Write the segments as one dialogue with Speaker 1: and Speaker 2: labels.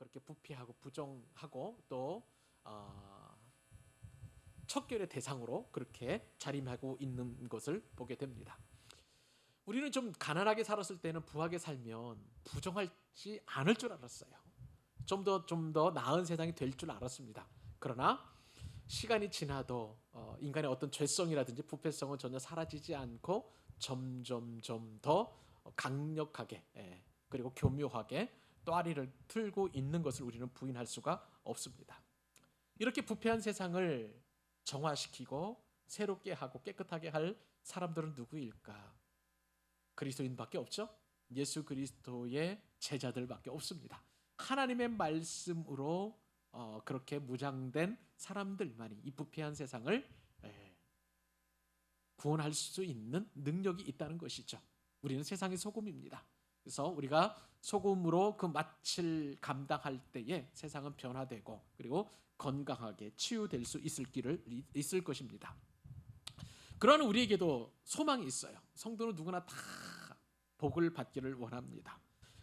Speaker 1: 그렇게 부패하고 부정하고 또 척결의 대상으로 그렇게 자림하고 있는 것을 보게 됩니다. 우리는 좀 가난하게 살았을 때는 부하게 살면 부정하지 않을 줄 알았어요. 좀 더 나은 세상이 될 줄 알았습니다. 그러나 시간이 지나도 인간의 어떤 죄성이라든지 부패성은 전혀 사라지지 않고 점점 더 강력하게 그리고 교묘하게 또아리를 틀고 있는 것을 우리는 부인할 수가 없습니다. 이렇게 부패한 세상을 정화시키고 새롭게 하고 깨끗하게 할 사람들은 누구일까? 그리스도인밖에 없죠. 예수 그리스도의 제자들밖에 없습니다. 하나님의 말씀으로 그렇게 무장된 사람들만이 이 부패한 세상을 구원할 수 있는 능력이 있다는 것이죠. 우리는 세상의 소금입니다. 그래서 우리가 소금으로 그 맛을 감당할 때에 세상은 변화되고 그리고 건강하게 치유될 수 있을 것입니다. 그러한 우리에게도 소망이 있어요. 성도는 누구나 다 복을 받기를 원합니다.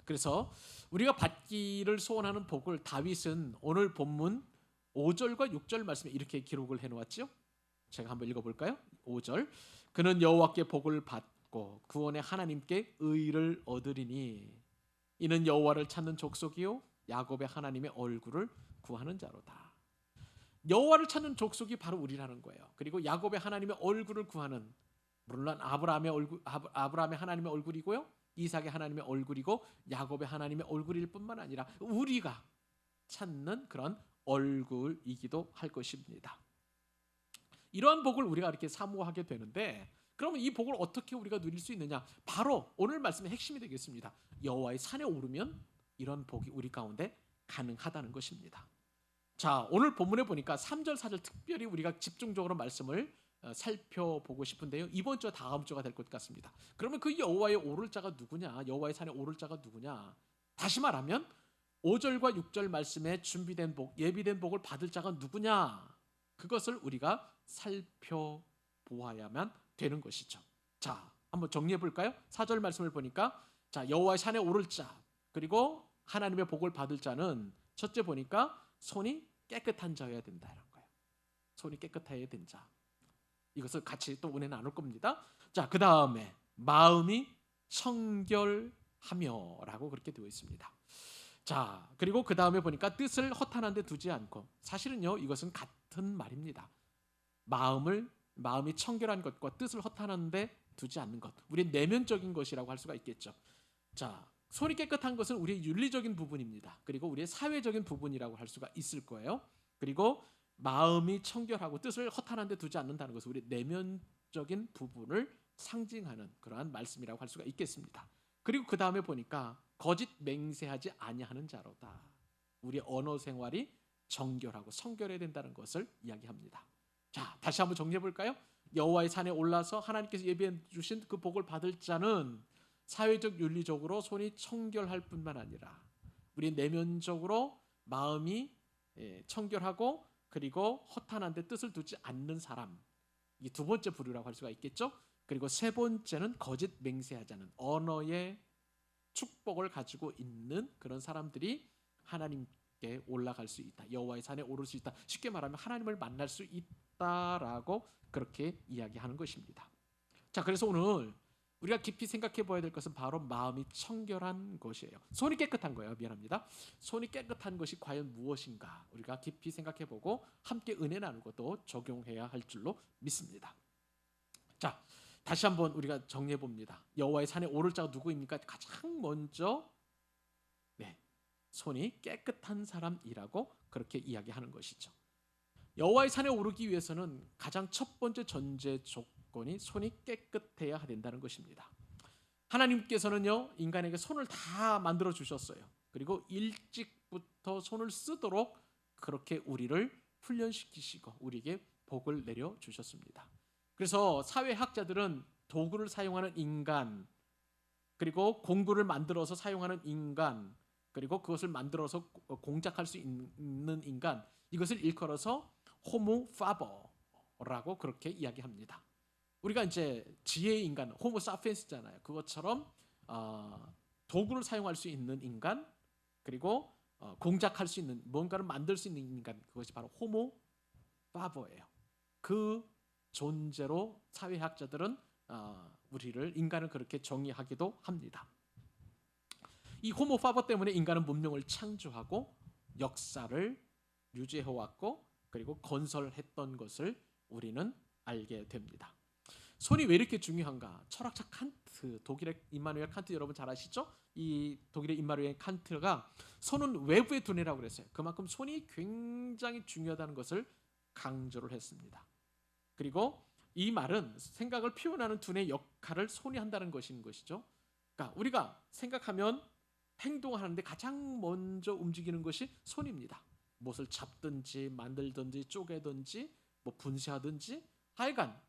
Speaker 1: 그래서 우리가 받기를 소원하는 복을 다윗은 오늘 본문 5절과 6절 말씀에 이렇게 기록을 해놓았죠. 제가 한번 읽어볼까요? 5절 그는 여호와께 복을 받고 구원의 하나님께 의를 얻으리니 이는 여호와를 찾는 족속이요 야곱의 하나님의 얼굴을 구하는 자로다. 여호와를 찾는 족속이 바로 우리라는 거예요. 그리고 야곱의 하나님의 얼굴을 구하는, 물론 아브라함의 하나님의 얼굴이고요, 이삭의 하나님의 얼굴이고 야곱의 하나님의 얼굴일 뿐만 아니라 우리가 찾는 그런 얼굴이기도 할 것입니다. 이러한 복을 우리가 이렇게 사모하게 되는데, 그러면 이 복을 어떻게 우리가 누릴 수 있느냐? 바로 오늘 말씀의 핵심이 되겠습니다. 여호와의 산에 오르면 이런 복이 우리 가운데 가능하다는 것입니다. 자, 오늘 본문에 보니까 3절 4절 특별히 우리가 집중적으로 말씀을 살펴보고 싶은데요. 이번 주와 다음 주가 될 것 같습니다. 그러면 그 여호와의 오를 자가 누구냐? 여호와의 산에 오를 자가 누구냐? 다시 말하면 5절과 6절 말씀에 준비된 복, 예비된 복을 받을 자가 누구냐? 그것을 우리가 살펴보아야만 되는 것이죠. 자, 한번 정리해 볼까요? 4절 말씀을 보니까 자, 여호와의 산에 오를 자, 그리고 하나님의 복을 받을 자는 첫째 보니까 손이 깨끗한 자여야 된다는 거예요. 손이 깨끗해야 된 자. 이것을 같이 또 은혜 나눌 겁니다. 자, 그 다음에 마음이 청결하며라고 그렇게 되어 있습니다. 자, 그리고 그 다음에 보니까 뜻을 허탄한 데 두지 않고, 사실은요 이것은 같은 말입니다. 마음이 청결한 것과 뜻을 허탄한 데 두지 않는 것, 우리의 내면적인 것이라고 할 수가 있겠죠. 자, 손이 깨끗한 것은 우리의 윤리적인 부분입니다. 그리고 우리의 사회적인 부분이라고 할 수가 있을 거예요. 그리고 마음이 청결하고 뜻을 허탄한 데 두지 않는다는 것은 우리 내면적인 부분을 상징하는 그러한 말씀이라고 할 수가 있겠습니다. 그리고 그 다음에 보니까 거짓 맹세하지 아니하는 자로다. 우리의 언어 생활이 정결하고 성결해야 된다는 것을 이야기합니다. 자, 다시 한번 정리해 볼까요? 여호와의 산에 올라서 하나님께서 예비해 주신 그 복을 받을 자는 사회적 윤리적으로 손이 청결할 뿐만 아니라 우리 내면적으로 마음이 청결하고 그리고 허탄한 데 뜻을 두지 않는 사람, 이게 두 번째 부류라고 할 수가 있겠죠. 그리고 세 번째는 거짓 맹세하지 않는 언어의 축복을 가지고 있는 그런 사람들이 하나님께 올라갈 수 있다, 여호와의 산에 오를 수 있다. 쉽게 말하면 하나님을 만날 수 있다라고 그렇게 이야기하는 것입니다. 자, 그래서 오늘 우리가 깊이 생각해 봐야 될 것은 바로 마음이 청결한 것이에요. 손이 깨끗한 거예요. 미안합니다. 손이 깨끗한 것이 과연 무엇인가 우리가 깊이 생각해 보고 함께 은혜 나누고 또 적용해야 할 줄로 믿습니다. 자, 다시 한번 우리가 정리해 봅니다. 여호와의 산에 오를 자가 누구입니까? 가장 먼저 손이 깨끗한 사람이라고 그렇게 이야기하는 것이죠. 여호와의 산에 오르기 위해서는 가장 첫 번째 전제 조건이 손이 깨끗해야 된다는 것입니다. 하나님께서는요 인간에게 손을 다 만들어 주셨어요. 그리고 일찍부터 손을 쓰도록 그렇게 우리를 훈련시키시고 우리에게 복을 내려 주셨습니다. 그래서 사회학자들은 도구를 사용하는 인간, 그리고 공구를 만들어서 사용하는 인간, 그리고 그것을 만들어서 공작할 수 있는 인간, 이것을 일컬어서 호모 파버라고 그렇게 이야기합니다. 우리가 이제 지혜의 인간, 호모 사피엔스잖아요. 그것처럼 도구를 사용할 수 있는 인간, 그리고 공작할 수 있는 뭔가를 만들 수 있는 인간, 그것이 바로 호모 파버예요. 그 존재로 사회학자들은 우리를 인간을 그렇게 정의하기도 합니다. 이 호모 파버 때문에 인간은 문명을 창조하고 역사를 유지해 왔고 그리고 건설했던 것을 우리는 알게 됩니다. 손이 왜 이렇게 중요한가? 철학자 칸트, 독일의 임마누엘 칸트 여러분 잘 아시죠? 이 독일의 임마누엘 칸트가 손은 외부의 두뇌라고 그랬어요. 그만큼 손이 굉장히 중요하다는 것을 강조를 했습니다. 그리고 이 말은 생각을 표현하는 두뇌의 역할을 손이 한다는 것인 것이죠. 그러니까 우리가 생각하면 행동하는데 가장 먼저 움직이는 것이 손입니다. 무엇을 잡든지 만들든지 쪼개든지 뭐 분쇄하든지 하여간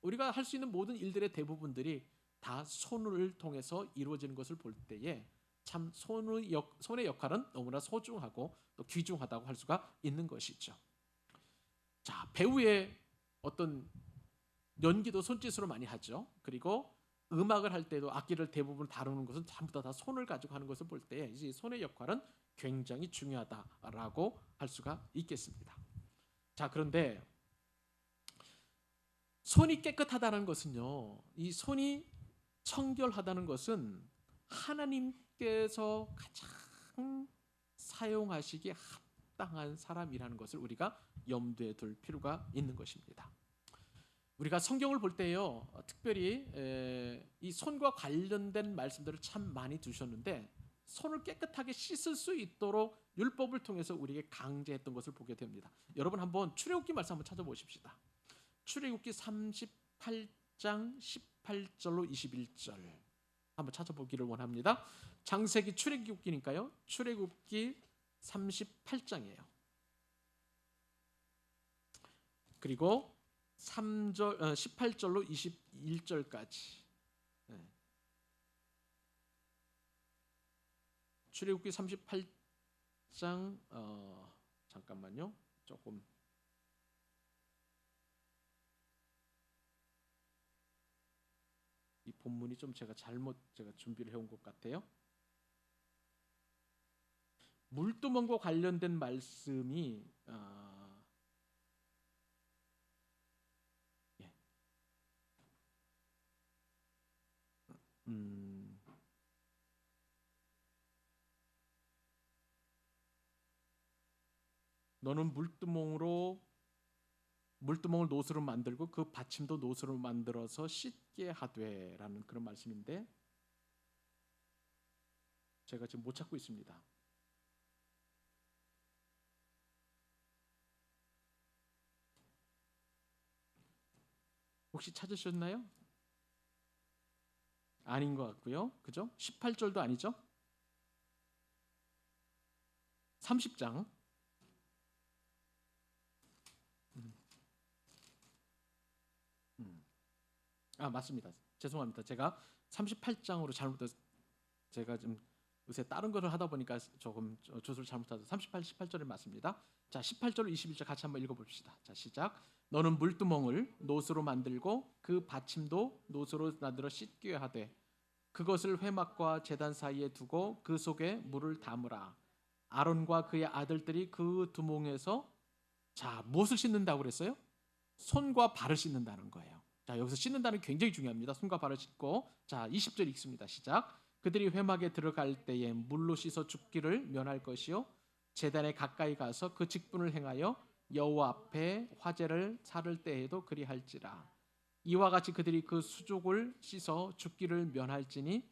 Speaker 1: 우리가 할 수 있는 모든 일들의 대부분들이 다 손을 통해서 이루어지는 것을 볼 때에 참 손의 역할은 너무나 소중하고 또 귀중하다고 할 수가 있는 것이죠. 자, 배우의 어떤 연기도 손짓으로 많이 하죠. 그리고 음악을 할 때도 악기를 대부분 다루는 것은 전부 다 손을 가지고 하는 것을 볼 때 이 손의 역할은 굉장히 중요하다라고 할 수가 있겠습니다. 자, 그런데 손이 깨끗하다는 것은요, 이 손이 청결하다는 것은 하나님께서 가장 사용하시기에 합당한 사람이라는 것을 우리가 염두에 둘 필요가 있는 것입니다. 우리가 성경을 볼 때요, 특별히 이 손과 관련된 말씀들을 참 많이 두셨는데 손을 깨끗하게 씻을 수 있도록 율법을 통해서 우리에게 강제했던 것을 보게 됩니다. 여러분 한번 출애굽기 말씀 한번 찾아보십시다. 출애굽기 38장 18절로 21절 한번 찾아보기를 원합니다. 창세기 출애굽기니까요. 출애굽기 38장이에요. 그리고 18절로 21절까지. 출애굽기 38장 잠깐만요. 조금 이 본문이 좀 제가 준비를 해온 것 같아요. 물두멍과 관련된 말씀이 너는 물두멍을 노수로 만들고 그 받침도 노수로 만들어서 씻게 하되라는 그런 말씀인데 제가 지금 못 찾고 있습니다. 혹시 찾으셨나요? 아닌 것 같고요. 그죠? 18절도 아니죠? 30장. 맞습니다. 죄송합니다. 제가 38장으로 잘못해서 제가 좀 요새 다른 거를 하다 보니까 조금 주소를 잘못해서 18절이 맞습니다. 자, 18절 21절 같이 한번 읽어봅시다. 자, 시작. 너는 물두멍을 노수로 만들고 그 받침도 노수로 만들어 씻게 하되 그것을 회막과 제단 사이에 두고 그 속에 물을 담으라. 아론과 그의 아들들이 그 두멍에서 자, 무엇을 씻는다고 그랬어요? 손과 발을 씻는다는 거예요. 자, 여기서 씻는다는 굉장히 중요합니다. 손과 발을 씻고 자, 20절 읽습니다. 시작. 그들이 회막에 들어갈 때에 물로 씻어 죽기를 면할 것이요 제단에 가까이 가서 그 직분을 행하여 여호와 앞에 화제를 살을 때에도 그리할지라. 이와 같이 그들이 그 수족을 씻어 죽기를 면할지니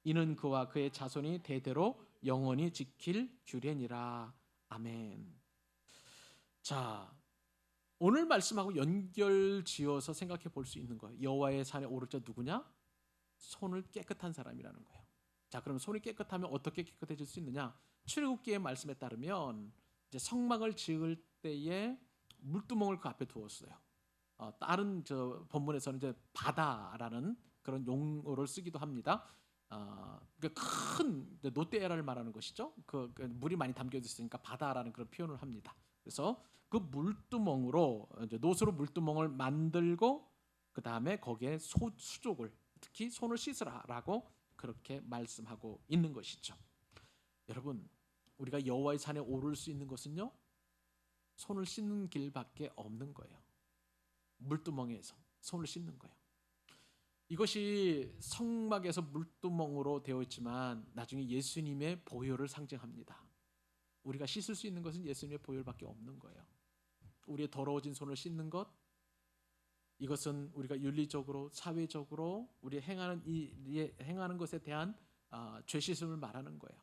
Speaker 1: 이는 그와 그의 자손이 대대로 영원히 지킬 규례니라. 아멘. 자, 오늘 말씀하고 연결지어서 생각해 볼 수 있는 거예요. 여호와의 산에 오를 자 누구냐? 손을 깨끗한 사람이라는 거예요. 자, 그럼 손이 깨끗하면 어떻게 깨끗해질 수 있느냐? 출애굽기의 말씀에 따르면 이제 성막을 지을 때에 물두멍을 그 앞에 두었어요. 다른 본문에서는 이제 바다라는 그런 용어를 쓰기도 합니다. 큰 노떼라를 말하는 것이죠. 그 물이 많이 담겨 있으니까 바다라는 그런 표현을 합니다. 그래서 그 물두멍으로 이제 노수로 물두멍을 만들고 그 다음에 거기에 수족을 특히 손을 씻으라라고 그렇게 말씀하고 있는 것이죠. 여러분, 우리가 여호와의 산에 오를 수 있는 것은요, 손을 씻는 길밖에 없는 거예요. 물두멍에서 손을 씻는 거예요. 이것이 성막에서 물두멍으로 되어 있지만 나중에 예수님의 보혈을 상징합니다. 우리가 씻을 수 있는 것은 예수님의 보혈밖에 없는 거예요. 우리의 더러워진 손을 씻는 것, 이것은 우리가 윤리적으로, 사회적으로 우리 행하는 것에 대한 죄 씻음을 말하는 거예요.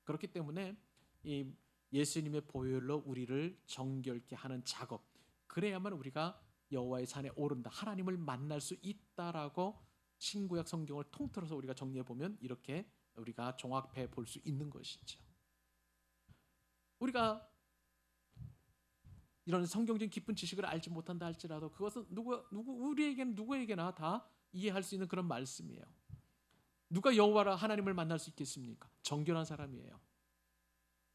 Speaker 1: 그렇기 때문에 이 예수님의 보혈로 우리를 정결케 하는 작업, 그래야만 우리가 여호와의 산에 오른다, 하나님을 만날 수 있다라고 신구약 성경을 통틀어서 우리가 정리해 보면 이렇게 우리가 종합해 볼 수 있는 것이죠. 우리가 이런 성경적인 깊은 지식을 알지 못한다 할지라도 그것은 우리에게는 누구에게나 다 이해할 수 있는 그런 말씀이에요. 누가 여호와라 하나님을 만날 수 있겠습니까? 정결한 사람이에요.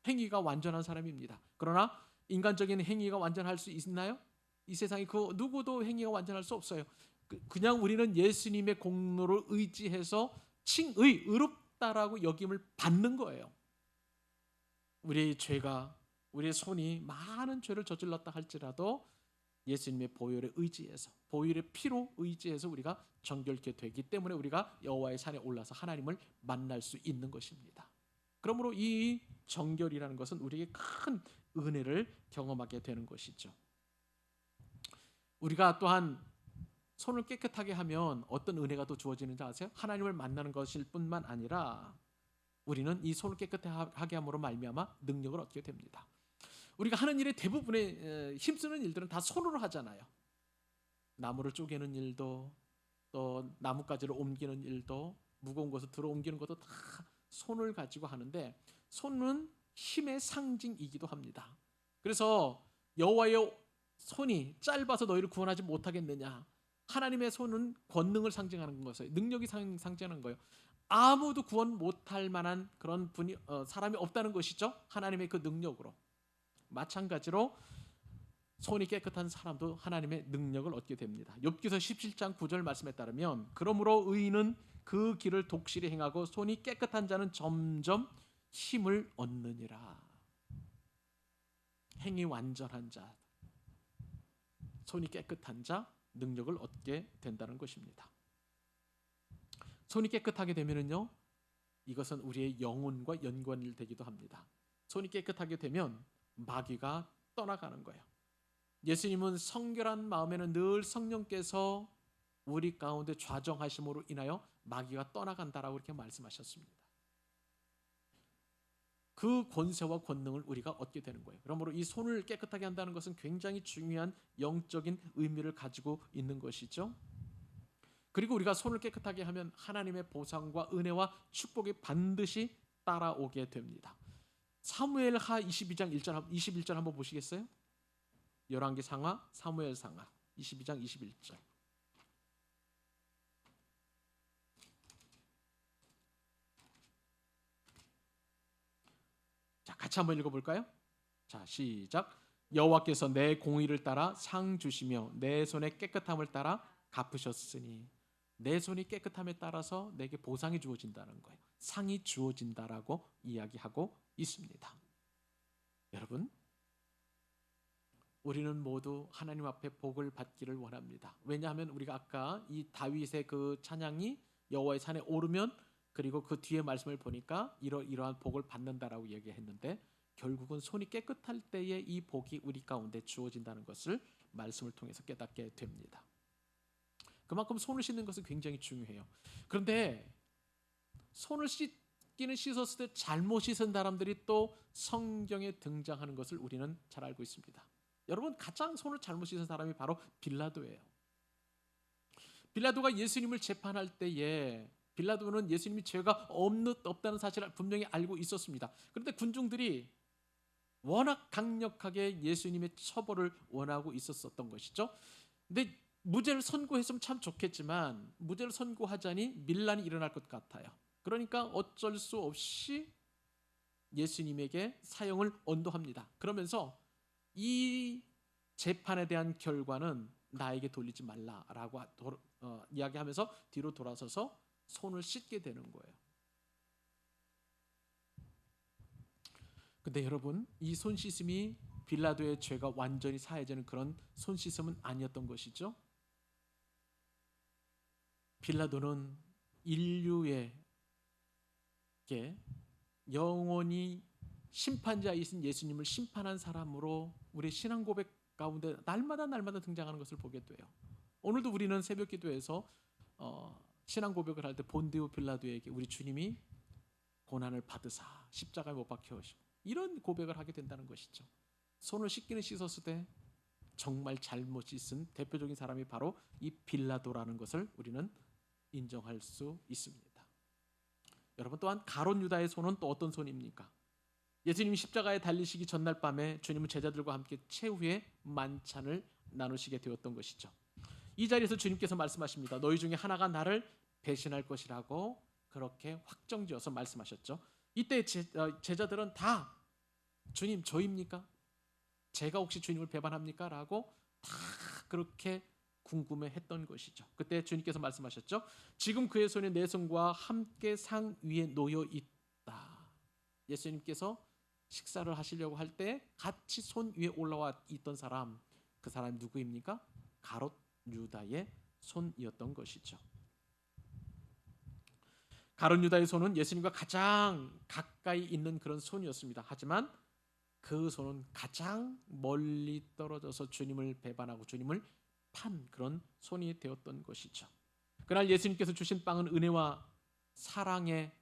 Speaker 1: 행위가 완전한 사람입니다. 그러나 인간적인 행위가 완전할 수 있나요? 이 세상에 그 누구도 행위가 완전할 수 없어요. 그냥 우리는 예수님의 공로를 의지해서 의롭다라고 여김을 받는 거예요. 우리의 죄가, 우리의 손이 많은 죄를 저질렀다 할지라도 예수님의 보혈에 의지해서, 보혈의 피로 의지해서 우리가 정결케 되기 때문에 우리가 여호와의 산에 올라서 하나님을 만날 수 있는 것입니다. 그러므로 이 정결이라는 것은 우리에게 큰 은혜를 경험하게 되는 것이죠. 우리가 또한 손을 깨끗하게 하면 어떤 은혜가 또 주어지는지 아세요? 하나님을 만나는 것일 뿐만 아니라 우리는 이 손을 깨끗하게 함으로 말미암아 능력을 얻게 됩니다. 우리가 하는 일의 대부분의 힘쓰는 일들은 다 손으로 하잖아요. 나무를 쪼개는 일도, 또 나뭇가지를 옮기는 일도, 무거운 것을 들어 옮기는 것도 다 손을 가지고 하는데, 손은 힘의 상징이기도 합니다. 그래서 여호와의 손이 짧아서 너희를 구원하지 못하겠느냐, 하나님의 손은 권능을 상징하는 것이에요. 능력이 상징하는 거예요. 아무도 구원 못할 만한 그런 사람이 없다는 것이죠. 하나님의 그 능력으로. 마찬가지로 손이 깨끗한 사람도 하나님의 능력을 얻게 됩니다. 욥기서 17장 9절 말씀에 따르면 그러므로 의인은 그 길을 독실히 행하고 손이 깨끗한 자는 점점 힘을 얻느니라. 행이 완전한 자, 손이 깨끗한 자, 능력을 얻게 된다는 것입니다. 손이 깨끗하게 되면은요, 이것은 우리의 영혼과 연관되기도 합니다. 손이 깨끗하게 되면 마귀가 떠나가는 거예요. 예수님은 성결한 마음에는 늘 성령께서 우리 가운데 좌정하심으로 인하여 마귀가 떠나간다라고 이렇게 말씀하셨습니다. 그 권세와 권능을 우리가 얻게 되는 거예요. 그러므로 이 손을 깨끗하게 한다는 것은 굉장히 중요한 영적인 의미를 가지고 있는 것이죠. 그리고 우리가 손을 깨끗하게 하면 하나님의 보상과 은혜와 축복이 반드시 따라오게 됩니다. 사무엘하 22장 1절 21절 한번 보시겠어요? 열왕기 상하, 사무엘 상하 22장 21절. 자, 같이 한번 읽어볼까요? 자, 시작. 여호와께서 내 공의를 따라 상 주시며 내 손의 깨끗함을 따라 갚으셨으니, 내 손이 깨끗함에 따라서 내게 보상이 주어진다는 거예요. 상이 주어진다라고 이야기하고 있습니다. 여러분, 우리는 모두 하나님 앞에 복을 받기를 원합니다. 왜냐하면 우리가 아까 이 다윗의 그 찬양이 여호와의 산에 오르면, 그리고 그 뒤에 말씀을 보니까 이러한 복을 받는다라고 얘기했는데, 결국은 손이 깨끗할 때에 이 복이 우리 가운데 주어진다는 것을 말씀을 통해서 깨닫게 됩니다. 그만큼 손을 씻는 것은 굉장히 중요해요. 그런데 손을 씻기는 씻었을 때 잘못 씻은 사람들이 또 성경에 등장하는 것을 우리는 잘 알고 있습니다. 여러분, 가장 손을 잘못 씻은 사람이 바로 빌라도예요. 빌라도가 예수님을 재판할 때에 빌라도는 예수님이 죄가 없다는 사실을 분명히 알고 있었습니다. 그런데 군중들이 워낙 강력하게 예수님의 처벌을 원하고 있었던 것이죠. 근데 무죄를 선고했으면 참 좋겠지만 무죄를 선고하자니 밀란이 일어날 것 같아요. 그러니까 어쩔 수 없이 예수님에게 사형을 언도합니다. 그러면서 이 재판에 대한 결과는 나에게 돌리지 말라라고 이야기하면서 뒤로 돌아서서 손을 씻게 되는 거예요. 근데 여러분, 이 손 씻음이 빌라도의 죄가 완전히 사해지는 그런 손 씻음은 아니었던 것이죠. 빌라도는 인류에게 영원히 심판자이신 예수님을 심판한 사람으로 우리 신앙 고백 가운데 날마다 등장하는 것을 보게 돼요. 오늘도 우리는 새벽 기도에서 신앙 고백을 할 때 본디오 빌라도에게 우리 주님이 고난을 받으사 십자가에 못 박혀 오시고 이런 고백을 하게 된다는 것이죠. 손을 씻기는 씻었을 때 정말 잘못 씻은 대표적인 사람이 바로 이 빌라도라는 것을 우리는 인정할 수 있습니다. 여러분, 또한 가룟 유다의 손은 또 어떤 손입니까? 예수님이 십자가에 달리시기 전날 밤에 주님은 제자들과 함께 최후의 만찬을 나누시게 되었던 것이죠. 이 자리에서 주님께서 말씀하십니다. 너희 중에 하나가 나를 배신할 것이라고 그렇게 확정지어서 말씀하셨죠. 이때 제자들은 다 주님 저입니까? 제가 혹시 주님을 배반합니까? 라고 다 그렇게 궁금해했던 것이죠. 그때 주님께서 말씀하셨죠. 지금 그의 손에 내 손과 함께 상 위에 놓여 있다. 예수님께서 식사를 하시려고 할 때 같이 손 위에 올라와 있던 사람, 그 사람이 누구입니까? 가롯 유다의 손이었던 것이죠. 가롯 유다의 손은 예수님과 가장 가까이 있는 그런 손이었습니다. 하지만 그 손은 가장 멀리 떨어져서 주님을 배반하고 주님을 판 그런 손이 되었던 것이죠. 그날 예수님께서 주신 빵은 은혜와 사랑의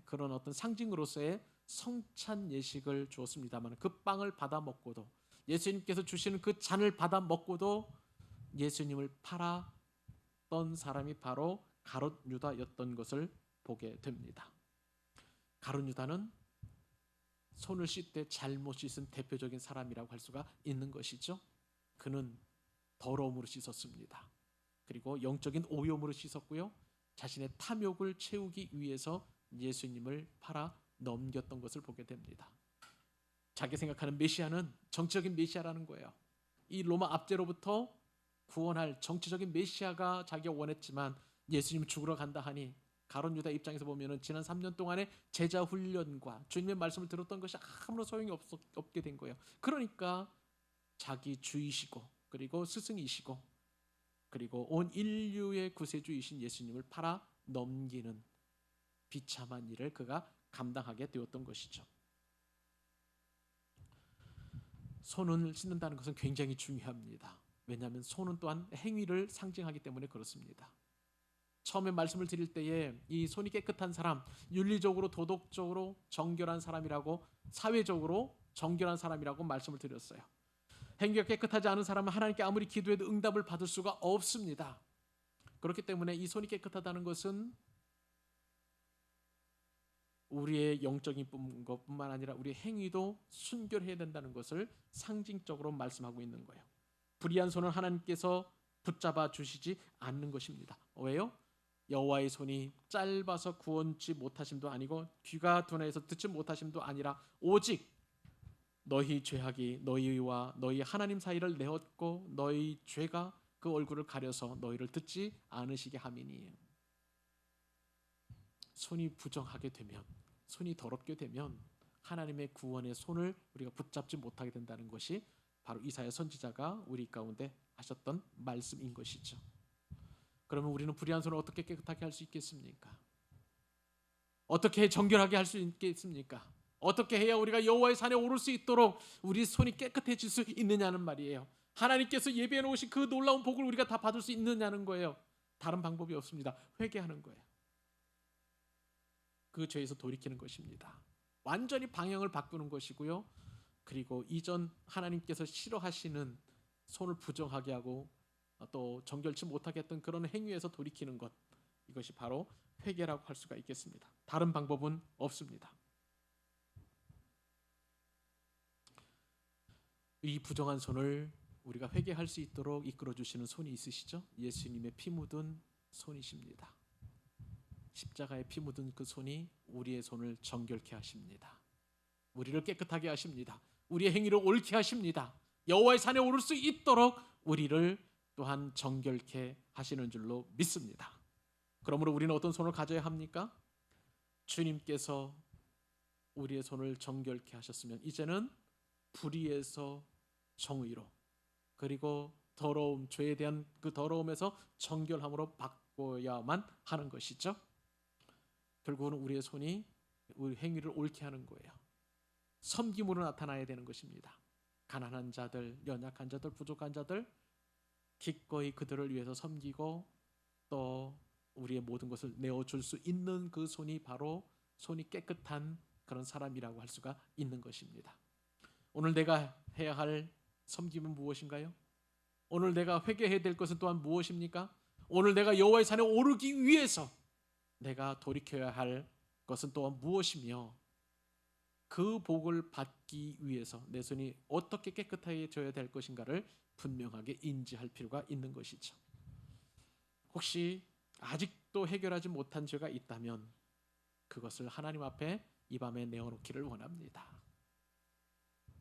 Speaker 1: 그런 어떤 상징으로서의 성찬 예식을 주었습니다만 그 빵을 받아 먹고도 예수님께서 주시는 그 잔을 받아 먹고도 예수님을 팔았던 사람이 바로 가롯 유다였던 것을 보게 됩니다. 가롯 유다는 손을 씻되 잘못 씻은 대표적인 사람이라고 할 수가 있는 것이죠. 그는 더러움으로 씻었습니다. 그리고 영적인 오염으로 씻었고요. 자신의 탐욕을 채우기 위해서 예수님을 팔아 넘겼던 것을 보게 됩니다. 자기 생각하는 메시아는 정치적인 메시아라는 거예요. 이 로마 압제로부터 구원할 정치적인 메시아가 자기가 원했지만 예수님 죽으러 간다 하니 가룟 유다 입장에서 보면은 지난 3년 동안의 제자 훈련과 주님의 말씀을 들었던 것이 아무런 소용이 없게 된 거예요. 그러니까 자기 주이시고 그리고 스승이시고 그리고 온 인류의 구세주이신 예수님을 팔아 넘기는 비참한 일을 그가 감당하게 되었던 것이죠. 손을 씻는다는 것은 굉장히 중요합니다. 왜냐하면 손은 또한 행위를 상징하기 때문에 그렇습니다. 처음에 말씀을 드릴 때에 이 손이 깨끗한 사람, 윤리적으로 도덕적으로 정결한 사람이라고 사회적으로 정결한 사람이라고 말씀을 드렸어요. 행위가 깨끗하지 않은 사람은 하나님께 아무리 기도해도 응답을 받을 수가 없습니다. 그렇기 때문에 이 손이 깨끗하다는 것은 우리의 영적인 것뿐만 아니라 우리의 행위도 순결해야 된다는 것을 상징적으로 말씀하고 있는 거예요. 불의한 손은 하나님께서 붙잡아 주시지 않는 것입니다. 왜요? 여호와의 손이 짧아서 구원치 못하심도 아니고 귀가 둔해서 듣지 못하심도 아니라 오직 너희 죄악이 너희와 너희 하나님 사이를 내었고 너희 죄가 그 얼굴을 가려서 너희를 듣지 않으시게 함이니. 손이 부정하게 되면, 손이 더럽게 되면 하나님의 구원의 손을 우리가 붙잡지 못하게 된다는 것이 바로 이사야 선지자가 우리 가운데 하셨던 말씀인 것이죠. 그러면 우리는 불의한 손을 어떻게 깨끗하게 할 수 있겠습니까? 어떻게 정결하게 할 수 있겠습니까? 어떻게 해야 우리가 여호와의 산에 오를 수 있도록 우리 손이 깨끗해질 수 있느냐는 말이에요. 하나님께서 예비해 놓으신 그 놀라운 복을 우리가 다 받을 수 있느냐는 거예요. 다른 방법이 없습니다. 회개하는 거예요. 그 죄에서 돌이키는 것입니다. 완전히 방향을 바꾸는 것이고요. 그리고 이전 하나님께서 싫어하시는 손을 부정하게 하고 또 정결치 못하게 했던 그런 행위에서 돌이키는 것, 이것이 바로 회개라고 할 수가 있겠습니다. 다른 방법은 없습니다. 이 부정한 손을 우리가 회개할 수 있도록 이끌어 주시는 손이 있으시죠? 예수님의 피 묻은 손이십니다. 십자가에 피 묻은 그 손이 우리의 손을 정결케 하십니다. 우리를 깨끗하게 하십니다. 우리의 행위를 옳게 하십니다. 여호와의 산에 오를 수 있도록 우리를 또한 정결케 하시는 줄로 믿습니다. 그러므로 우리는 어떤 손을 가져야 합니까? 주님께서 우리의 손을 정결케 하셨으면 이제는 불의에서 정의로, 그리고 더러움, 죄에 대한 그 더러움에서 정결함으로 바꿔야만 하는 것이죠. 결국은 우리의 손이 우리 행위를 옳게 하는 거예요. 섬김으로 나타나야 되는 것입니다. 가난한 자들, 연약한 자들, 부족한 자들 기꺼이 그들을 위해서 섬기고 또 우리의 모든 것을 내어줄 수 있는 그 손이 바로 손이 깨끗한 그런 사람이라고 할 수가 있는 것입니다. 오늘 내가 해야 할 섬김은 무엇인가요? 오늘 내가 회개해야 될 것은 또한 무엇입니까? 오늘 내가 여호와의 산에 오르기 위해서 내가 돌이켜야 할 것은 또한 무엇이며 그 복을 받기 위해서 내 손이 어떻게 깨끗해져야 될 것인가를 분명하게 인지할 필요가 있는 것이죠. 혹시 아직도 해결하지 못한 죄가 있다면 그것을 하나님 앞에 이 밤에 내어놓기를 원합니다.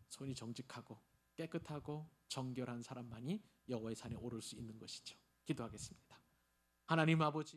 Speaker 1: 손이 정직하고 깨끗하고 정결한 사람만이 여호와의 산에 오를 수 있는 것이죠. 기도하겠습니다. 하나님 아버지,